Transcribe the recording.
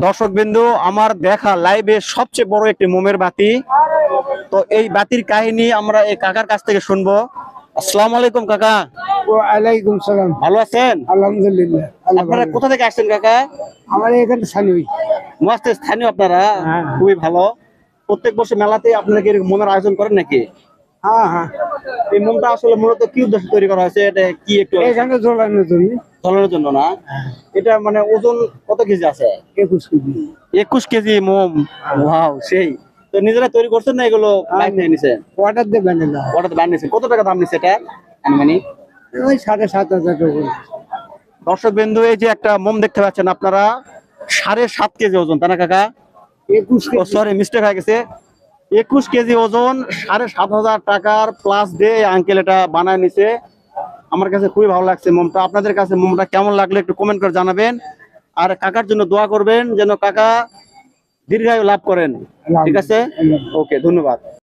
দর্শক বিন্দু, আমার দেখা লাইভে সবচেয়ে বড় একটি মোমের বাতি। তো এই বাতির কাহিনী আমরা এই কাকার কাছ থেকে শুনবো। আসসালামু আলাইকুম কাকা। ওয়ালাইকুম সালাম। ভালো আছেন? আলহামদুলিল্লাহ। আপনারা কোথা থেকে আসছেন কাকা? আমার এখানে স্থানীয়। মস্ত স্থানীয় আপনারা? হ্যাঁ। খুবই ভালো। প্রত্যেক বছর মেলাতে আপনারা কি এরকম মোমের আয়োজন করেন নাকি? হ্যাঁ হ্যাঁ, এই মোমটা আসলে মূলত কি উদ্দেশ্যে তৈরি করা হয়েছে, এটা কি একটু এখানে জ্বলানোর জন্য। ধরানোর জন্য না? এটা মানে ওজন কত কেজি আছে? 21 কেজি। 21 কেজি মোম। ওয়াও, সেই। তো নিজেরা তৈরি করছেন না এগুলো বাইরে থেকে নিছেন? অর্ডার দেবেন না? ওটা বাইরে নিছেন। কত টাকা দাম নিছে এটা আনুমানিক? ওই 7,500 টাকা। দর্শক বিন্দু, এই যে একটা মোম দেখতে পাচ্ছেন আপনারা, 7.5 কেজি ওজন, তাই না কাকা? 21 ও কেজি। সরি, মিস্টেক হয়ে গেছে। 21 কেজি ওজন, 7,500 টাকার প্লাস দিয়ে আঙ্কেল এটা বানায় নিছে। আমার কাছে খুবই ভালো লাগছে মোমটা। আপনাদের কাছে মোমটা কেমন লাগলো একটু কমেন্ট করে জানাবেন। আর কাকার জন্য দোয়া করবেন যেন কাকা দীর্ঘায়ু লাভ করেন। ঠিক আছে, ওকে, ধন্যবাদ।